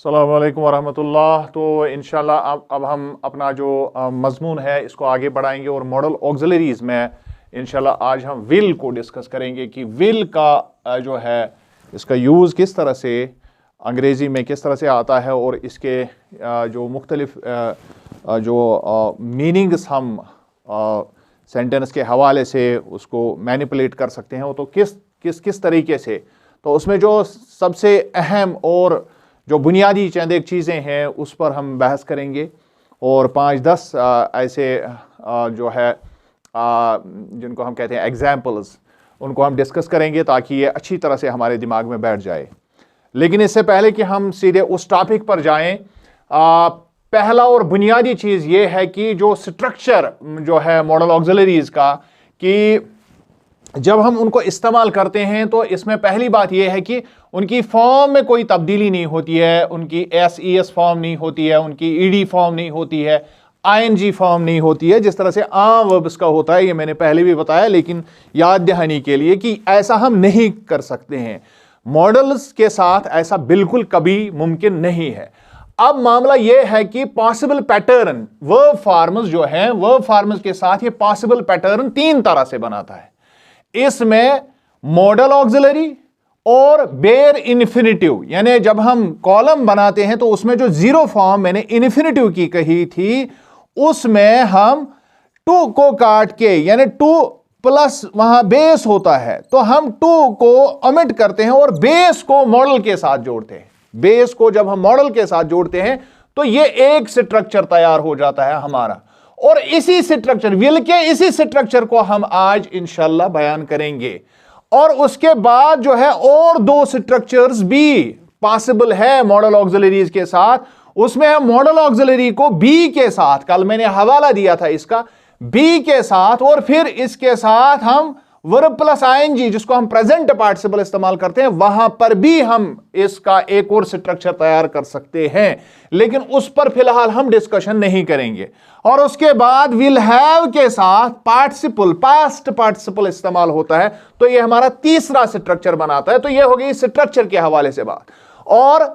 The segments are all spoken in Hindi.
अस्सलाम वालेकुम वरहमतुल्लाह। तो इंशाल्लाह अब हम अपना जो मज़मून है इसको आगे बढ़ाएंगे और मॉडल ऑक्सिलरीज़ में इंशाल्लाह आज हम विल को डिस्कस करेंगे कि विल का जो है इसका यूज़ किस तरह से अंग्रेज़ी में किस तरह से आता है और इसके जो मुख्तलिफ जो मीनिंग्स हम सेंटेंस के हवाले से उसको मैनिपुलेट कर सकते हैं, वो तो किस तरीके से। तो उसमें जो सबसे अहम और जो बुनियादी चंद एक चीज़ें हैं उस पर हम बहस करेंगे और 5-10 ऐसे जो है जिनको हम कहते हैं एग्जाम्पल्स, उनको हम डिस्कस करेंगे ताकि ये अच्छी तरह से हमारे दिमाग में बैठ जाए। लेकिन इससे पहले कि हम सीधे उस टॉपिक पर जाएं, पहला और बुनियादी चीज़ ये है कि जो स्ट्रक्चर जो है मॉडल ऑक्सिलरीज़ का, कि जब हम उनको इस्तेमाल करते हैं तो इसमें पहली बात यह है कि उनकी फॉर्म में कोई तब्दीली नहीं होती है, उनकी एस फॉर्म नहीं होती है, उनकी ईडी फॉर्म नहीं होती है, आईएनजी फॉर्म नहीं होती है, जिस तरह से आम वर्ब्स का होता है। ये मैंने पहले भी बताया, लेकिन याद दहानी के लिए कि ऐसा हम नहीं कर सकते हैं। मॉडल्स के साथ ऐसा बिल्कुल कभी मुमकिन नहीं है। अब मामला यह है कि पॉसिबल पैटर्न वर्ब फॉर्म्स जो हैं, वर्ब फॉर्म्स के साथ ये पॉसिबल पैटर्न 3 तरह से बनाता है। इसमें मॉडल ऑक्सिलरी और बेयर इन्फिनिटिव, यानी जब हम कॉलम बनाते हैं तो उसमें जो जीरो फॉर्म मैंने इन्फिनिटिव की कही थी, उसमें हम टू को काट के, यानी टू प्लस वहां बेस होता है तो हम टू को ओमिट करते हैं और बेस को मॉडल के साथ जोड़ते हैं। बेस को जब हम मॉडल के साथ जोड़ते हैं तो ये एक स्ट्रक्चर तैयार हो जाता है हमारा, और इसी स्ट्रक्चर विल के इसी स्ट्रक्चर को हम आज इंशाल्लाह बयान करेंगे। और उसके बाद जो है और 2 स्ट्रक्चर्स भी पॉसिबल है मॉडल ऑक्सिलरीज के साथ। उसमें हम मॉडल ऑक्सिलरी को बी के साथ, कल मैंने हवाला दिया था इसका, बी के साथ, और फिर इसके साथ हम वर्ब प्लस आईएनजी जिसको हम प्रेजेंट पार्टिसिपल इस्तेमाल करते हैं, वहां पर भी हम इसका एक और स्ट्रक्चर तैयार कर सकते हैं, लेकिन उस पर फिलहाल हम डिस्कशन नहीं करेंगे। और उसके बाद विल हैव के साथ पार्टिसिपल, पास्ट पार्टिसिपल इस्तेमाल होता है, तो यह हमारा तीसरा स्ट्रक्चर बनाता है। तो यह हो गई स्ट्रक्चर के हवाले से बात। और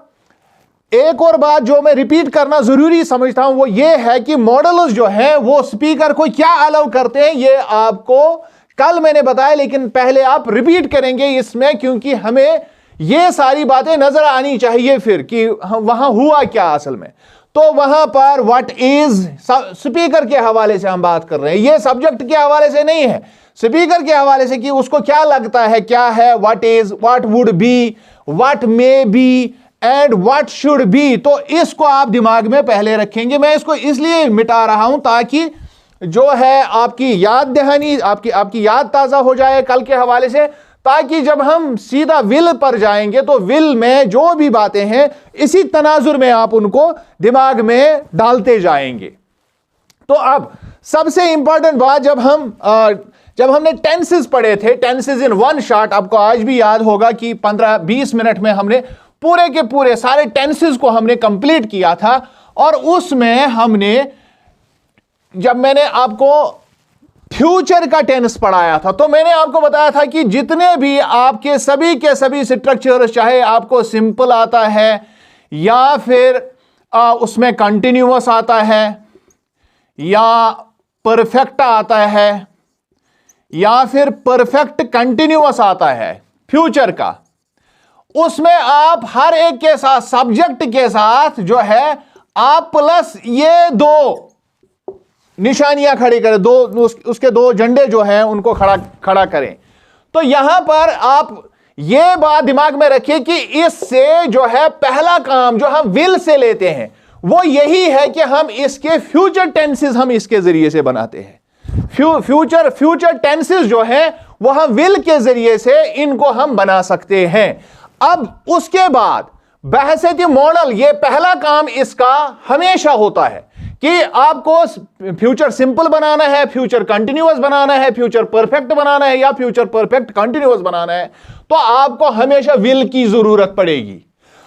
एक और बात जो मैं रिपीट करना जरूरी समझता हूं वो ये है कि मॉडल्स जो है वो स्पीकर को क्या अलाउ करते हैं, ये आपको कल मैंने बताया, लेकिन पहले आप रिपीट करेंगे इसमें, क्योंकि हमें ये सारी बातें नजर आनी चाहिए फिर कि वहां हुआ क्या असल में। तो वहां पर व्हाट इज स्पीकर के हवाले से हम बात कर रहे हैं, ये सब्जेक्ट के हवाले से नहीं है, स्पीकर के हवाले से कि उसको क्या लगता है, क्या है, what is, what would be, what may be and what should be. तो इसको आप दिमाग में पहले रखेंगे। मैं इसको इसलिए मिटा रहा हूं ताकि जो है आपकी याद दहानी, आपकी याद ताजा हो जाए कल के हवाले से, ताकि जब हम सीधा विल पर जाएंगे तो विल में जो भी बातें हैं इसी तनाजुर में आप उनको दिमाग में डालते जाएंगे। तो अब सबसे इंपॉर्टेंट बात, जब हमने टेंसेस पढ़े थे, टेंसेस इन वन शॉट, आपको आज भी याद होगा कि 15-20 मिनट में हमने पूरे के पूरे सारे टेंसेस को हमने कंप्लीट किया था। और उसमें हमने, जब मैंने आपको फ्यूचर का टेंस पढ़ाया था तो मैंने आपको बताया था कि जितने भी आपके सभी के सभी स्ट्रक्चर, चाहे आपको सिंपल आता है या फिर उसमें कंटिन्यूअस आता है या परफेक्ट आता है या फिर परफेक्ट कंटिन्यूअस आता है फ्यूचर का, उसमेमें आप हर एक के साथ सब्जेक्ट के साथ जो है आप प्लस ये 2 निशानियां खड़ी करें, उसके 2 झंडे जो हैं उनको खड़ा करें। तो यहां पर आप ये बात दिमाग में रखिए कि इससे जो है पहला काम जो हम विल से लेते हैं वो यही है कि हम इसके फ्यूचर टेंसेस हम इसके जरिए से बनाते हैं। फ्यूचर टेंसेस जो है वो हम विल के जरिए से इनको हम बना सकते हैं। अब उसके बाद बहसती मॉडल, ये पहला काम इसका हमेशा होता है कि आपको फ्यूचर सिंपल बनाना है, फ्यूचर कंटिन्यूअस बनाना है, फ्यूचर परफेक्ट बनाना है या फ्यूचर परफेक्ट कंटिन्यूअस बनाना है, तो आपको हमेशा विल की जरूरत पड़ेगी।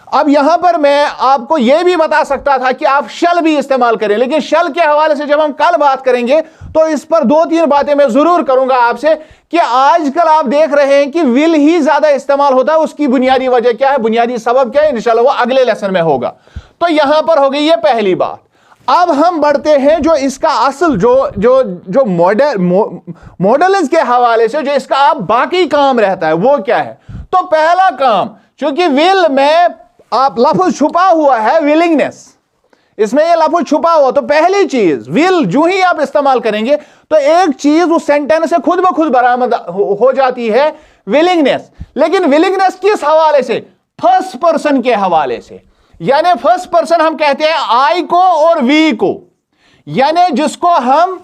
अब यहां पर मैं आपको यह भी बता सकता था कि आप शल भी इस्तेमाल करें, लेकिन शल के हवाले से जब हम कल बात करेंगे तो इस पर 2-3 बातें मैं जरूर करूंगा आपसे कि आजकल आप देख रहे हैं कि विल ही ज्यादा इस्तेमाल होता है। उसकी बुनियादी वजह क्या है, बुनियादी सबब क्या है, इंशाल्लाह वो अगले लेसन में होगा। तो यहां पर हो गई ये पहली बात। अब हम बढ़ते हैं जो इसका असल जो मॉडल्स के हवाले से जो इसका आप बाकी काम रहता है वो क्या है। तो पहला काम, चूंकि विल में आप लफ्ज छुपा हुआ है विलिंगनेस, इसमें ये लफ्ज छुपा हुआ, तो पहली चीज विल जो ही आप इस्तेमाल करेंगे तो एक चीज उस सेंटेंस से खुद ब खुद बरामद हो जाती है, विलिंगनेस। लेकिन विलिंगनेस किस हवाले से, फर्स्ट पर्सन के हवाले से। यानी फर्स्ट पर्सन हम कहते हैं आई को और वी को, यानी जिसको हम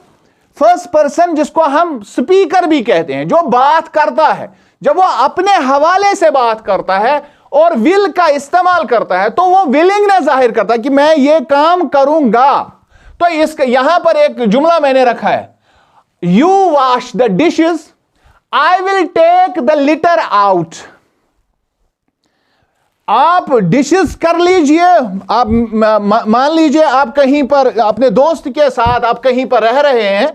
फर्स्ट पर्सन, जिसको हम स्पीकर भी कहते हैं, जो बात करता है, जब वो अपने हवाले से बात करता है और विल का इस्तेमाल करता है तो वो विलिंगनेस जाहिर करता है कि मैं ये काम करूंगा। तो इसका यहां पर एक जुमला मैंने रखा है, you wash the dishes, I will take the litter out. आप डिशेस कर लीजिए, आप मान लीजिए आप कहीं पर अपने दोस्त के साथ आप कहीं पर रह रहे हैं,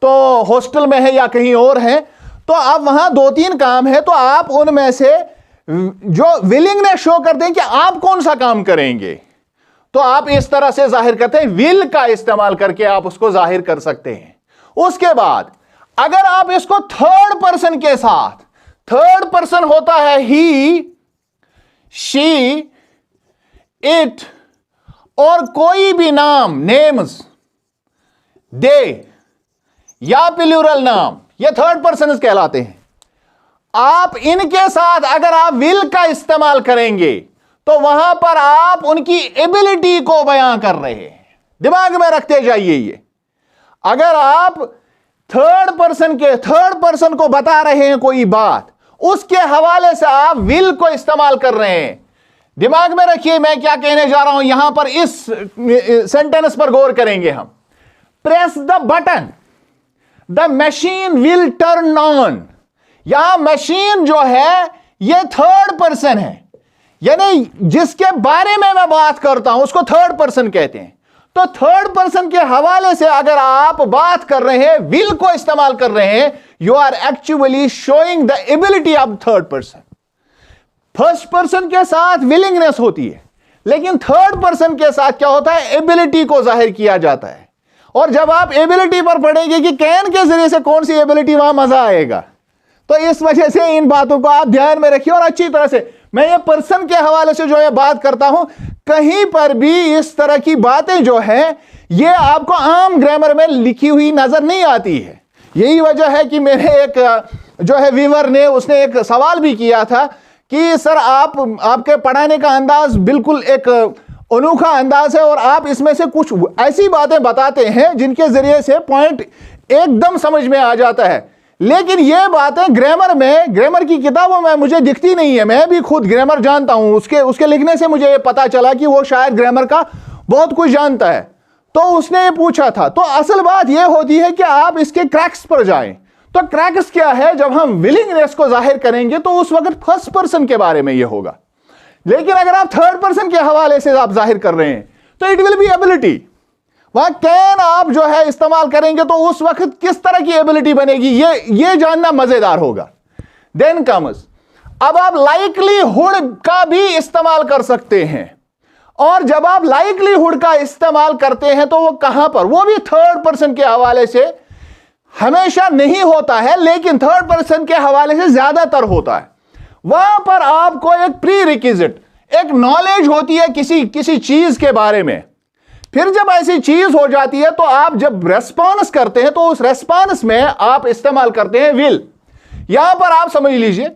तो हॉस्टल में है या कहीं और है, तो आप वहां 2-3 काम है, तो आप उनमें से जो विलिंगनेस शो कर दें कि आप कौन सा काम करेंगे, तो आप इस तरह से जाहिर करते हैं, विल का इस्तेमाल करके आप उसको जाहिर कर सकते हैं। उसके बाद अगर आप इसको थर्ड पर्सन के साथ, थर्ड पर्सन होता है ही, शी, इट और कोई भी नाम, नेम्स, दे या प्लूरल नाम, ये थर्ड पर्सन कहलाते हैं। आप इनके साथ अगर आप विल का इस्तेमाल करेंगे तो वहां पर आप उनकी एबिलिटी को बयां कर रहे हैं। दिमाग में रखते जाइए ये, अगर आप थर्ड पर्सन को बता रहे हैं कोई बात, उसके हवाले से आप विल को इस्तेमाल कर रहे हैं। दिमाग में रखिए मैं क्या कहने जा रहा हूं, यहां पर इस सेंटेंस पर गौर करेंगे हम। Press the button, the machine will turn on. यहां मशीन जो है यह थर्ड पर्सन है, यानी जिसके बारे में मैं बात करता हूं उसको थर्ड पर्सन कहते हैं। तो थर्ड पर्सन के हवाले से अगर आप बात कर रहे हैं, विल को इस्तेमाल कर रहे हैं, you are actually showing the ability of third person. First person के साथ विलिंगनेस होती है, लेकिन थर्ड पर्सन के साथ क्या होता है, एबिलिटी को जाहिर किया जाता है। और जब आप एबिलिटी पर पढ़ेंगे कि कैन के जरिए से कौन सी एबिलिटी, वहां मजा आएगा। तो इस वजह से इन बातों को आप ध्यान में रखिए और अच्छी तरह से, मैं ये पर्सन के हवाले से जो है बात करता हूं, कहीं पर भी इस तरह की बातें जो है ये आपको आम ग्रामर में लिखी हुई नजर नहीं आती है। यही वजह है कि मेरे एक जो है व्यूअर ने, उसने एक सवाल भी किया था कि सर आपके पढ़ाने का अंदाज बिल्कुल एक अनोखा अंदाज है और आप इसमें से कुछ ऐसी बातें बताते हैं जिनके जरिए से पॉइंट एकदम समझ में आ जाता है, लेकिन ये बातें ग्रामर की किताबों में मुझे दिखती नहीं है। मैं भी खुद ग्रामर जानता हूं, उसके लिखने से मुझे ये पता चला कि वो शायद ग्रामर का बहुत कुछ जानता है। तो उसने ये पूछा था, तो असल बात ये होती है कि आप इसके क्रैक्स पर जाएं। तो क्रैक्स क्या है, जब हम विलिंगनेस को जाहिर करेंगे तो उस वक्त फर्स्ट पर्सन के बारे में ये होगा, लेकिन अगर आप थर्ड पर्सन के हवाले से आप जाहिर कर रहे हैं तो इट विल बी एबिलिटी। वहां कैन आप जो है इस्तेमाल करेंगे तो उस वक्त किस तरह की एबिलिटी बनेगी, ये जानना मजेदार होगा। देन कम्स, अब आप लाइकलीहुड का भी इस्तेमाल कर सकते हैं, और जब आप लाइकलीहुड का इस्तेमाल करते हैं तो वो कहां पर, वो भी थर्ड पर्सन के हवाले से हमेशा नहीं होता है, लेकिन थर्ड पर्सन के हवाले से ज्यादातर होता है। वहां पर आपको एक प्री रिक्विजिट, एक नॉलेज होती है किसी चीज के बारे में। फिर जब ऐसी चीज हो जाती है तो आप जब रेस्पॉन्स करते हैं तो उस रेस्पॉन्स में आप इस्तेमाल करते हैं विल। यहां पर आप समझ लीजिए,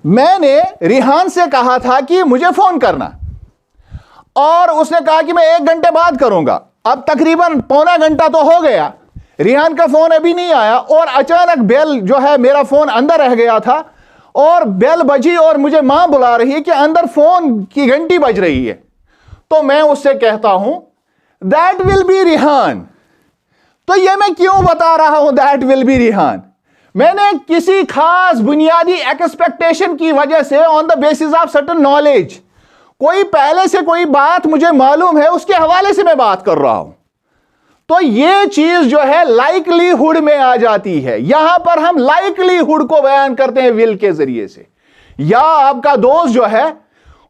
मैंने रिहान से कहा था कि मुझे फोन करना, और उसने कहा कि मैं 1 घंटे बाद करूंगा। अब तकरीबन पौना घंटा तो हो गया, रिहान का फोन अभी नहीं आया, और अचानक बेल जो है, मेरा फोन अंदर रह गया था और बेल बजी और मुझे मां बुला रही है कि अंदर फोन की घंटी बज रही है। तो मैं उससे कहता हूं दैट विल बी रिहान। तो यह मैं क्यों बता रहा हूं दैट विल बी रिहान, मैंने किसी खास बुनियादी एक्सपेक्टेशन की वजह से, on the basis of certain knowledge, कोई पहले से कोई बात मुझे मालूम है, उसके हवाले से मैं बात कर रहा हूं। तो ये चीज जो है लाइकलीहुड में आ जाती है। यहां पर हम लाइकलीहुड को बयान करते हैं विल के जरिए से। या आपका दोस्त जो है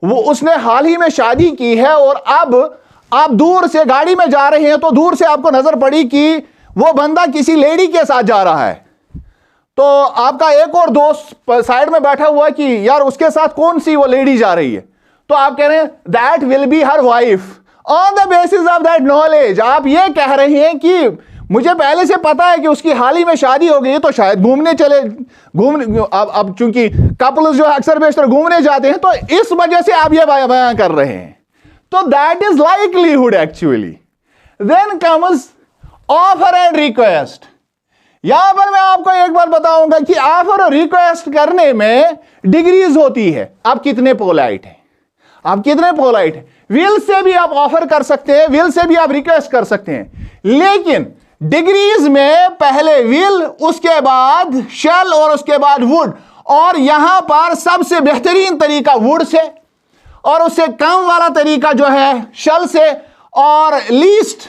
वो उसने हाल ही में शादी की है और अब आप दूर से गाड़ी में जा रहे हैं तो दूर से आपको नजर पड़ी कि वो बंदा किसी लेडी के साथ जा रहा है। तो आपका एक और दोस्त साइड में बैठा हुआ है कि यार उसके साथ कौन सी वो लेडी जा रही है। तो आप कह रहे हैं that will be her wife. On the basis of that knowledge आप ये कह रहे हैं कि मुझे पहले से पता है कि उसकी हाल ही में शादी हो गई, तो शायद घूमने अब चूंकि कपल्स जो अक्सर बेशतर घूमने जाते हैं तो इस वजह से आप ये बयान कर रहे हैं। तो that is likelihood actually. Then comes offer and request. यहां पर मैं आपको एक बार बताऊंगा कि ऑफर और रिक्वेस्ट करने में डिग्रीज होती है। आप कितने पोलाइट हैं, आप कितने पोलाइट हैं। विल से भी आप ऑफर कर सकते हैं, विल से भी आप रिक्वेस्ट कर सकते हैं, लेकिन डिग्रीज में पहले विल, उसके बाद शैल और उसके बाद वुड। और यहां पर सबसे बेहतरीन तरीका वुड से और उससे कम वाला तरीका जो है शैल से, और लीस्ट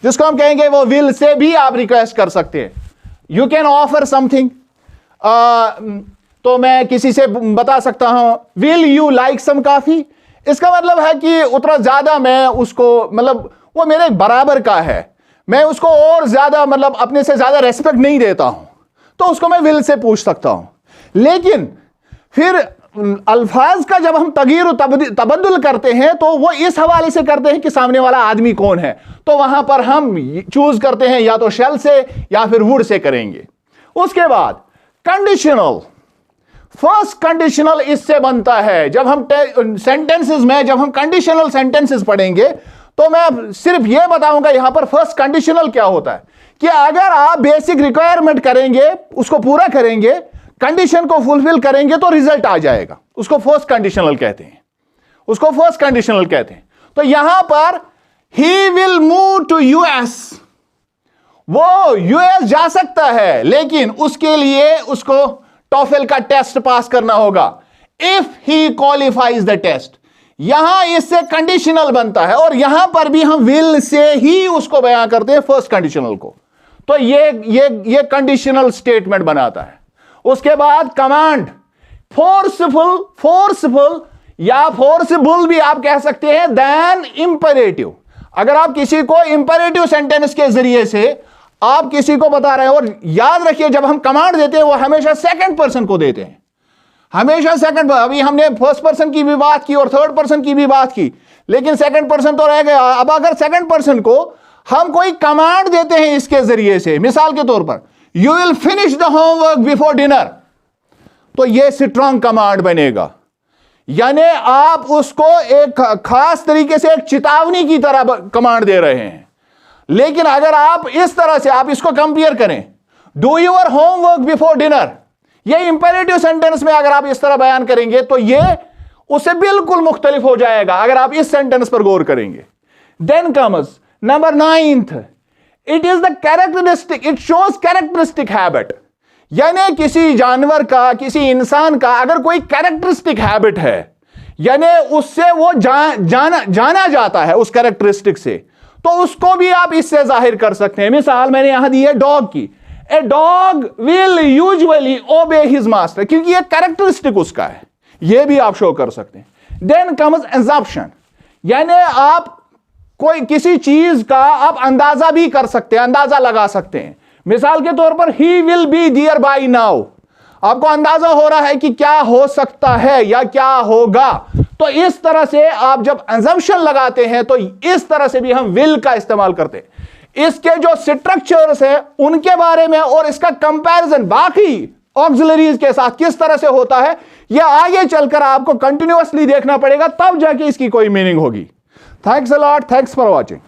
जिसको हम कहेंगे वो विल से भी आप रिक्वेस्ट कर सकते हैं। You can offer something. तो मैं किसी से बता सकता हूं will you like some coffee. इसका मतलब है कि उतना ज्यादा मैं उसको, मतलब वो मेरे बराबर का है, मैं उसको और ज्यादा मतलब अपने से ज्यादा रेस्पेक्ट नहीं देता हूं, तो उसको मैं विल से पूछ सकता हूं। लेकिन फिर अल्फाज का जब हम तगीर तबद्दुल करते हैं तो वो इस हवाले से करते हैं कि सामने वाला आदमी कौन है। तो वहां पर हम चूज करते हैं या तो शैल से या फिर वुड से करेंगे। उसके बाद कंडीशनल। फर्स्ट कंडीशनल इससे बनता है। जब हम सेंटेंसेस में जब हम कंडीशनल सेंटेंसेस पढ़ेंगे तो मैं सिर्फ यह बताऊंगा यहां पर फर्स्ट कंडीशनल क्या होता है कि अगर आप बेसिक रिक्वायरमेंट करेंगे, उसको पूरा करेंगे, कंडीशन को फुलफिल करेंगे तो रिजल्ट आ जाएगा। उसको फर्स्ट कंडीशनल कहते हैं, उसको फर्स्ट कंडीशनल कहते हैं। तो यहां पर he will move to US, वो यूएस जा सकता है लेकिन उसके लिए उसको टॉफेल का टेस्ट पास करना होगा। If he qualifies the test, यहां इससे कंडीशनल बनता है और यहां पर भी हम विल से ही उसको बयान करते हैं फर्स्ट कंडीशनल को। तो ये कंडीशनल स्टेटमेंट बनाता है। उसके बाद कमांड। फोर्सफुल या फोर्सबुल भी आप कह सकते हैं देन इंपरेटिव। अगर आप किसी को इंपरेटिव सेंटेंस के जरिए से आप किसी को बता रहे हैं, और याद रखिए जब हम कमांड देते हैं वो हमेशा सेकंड पर्सन को देते हैं, हमेशा सेकंड। अभी हमने फर्स्ट पर्सन की भी बात की और थर्ड पर्सन की भी बात की, लेकिन सेकंड पर्सन तो रह गया। अब अगर सेकंड पर्सन को हम कोई कमांड देते हैं इसके जरिए से, मिसाल के तौर पर you will finish the homework before dinner, तो यह स्ट्रांग कमांड बनेगा। यानी आप उसको एक खास तरीके से एक चेतावनी की तरह कमांड दे रहे हैं। लेकिन अगर आप इस तरह से आप इसको कंपेयर करें, do your homework before dinner, ये इंपेरेटिव सेंटेंस में अगर आप इस तरह बयान करेंगे तो ये उससे बिल्कुल मुख्तलिफ हो जाएगा अगर आप इस सेंटेंस पर गौर करेंगे। Then comes number 9th, it is the characteristic, it shows characteristic habit. यानी किसी जानवर का, किसी इंसान का अगर कोई कैरेक्टरिस्टिक हैबिट है, यानी उससे वो जाना जाता है उस कैरेक्टरिस्टिक से, तो उसको भी आप इससे जाहिर कर सकते हैं। मिसाल मैंने यहां दी है डॉग की। ए डॉग विल यूजुअली ओबे हिज मास्टर, क्योंकि ये कैरेक्टरिस्टिक उसका है, ये भी आप शो कर सकते हैं। देन कम्स एजम्पशन, यानी आप कोई किसी चीज का आप अंदाजा भी कर सकते हैं, अंदाजा लगा सकते हैं। मिसाल के तौर पर he will be dear by now, आपको अंदाजा हो रहा है कि क्या हो सकता है या क्या होगा। तो इस तरह से आप जब assumption लगाते हैं तो इस तरह से भी हम विल का इस्तेमाल करते हैं। इसके जो स्ट्रक्चर्स है उनके बारे में और इसका कंपैरिजन बाकी ऑक्सिलरीज के साथ किस तरह से होता है, यह आगे चलकर आपको कंटिन्यूअसली देखना पड़ेगा, तब जाके इसकी कोई मीनिंग होगी। Thanks a lot, thanks for watching.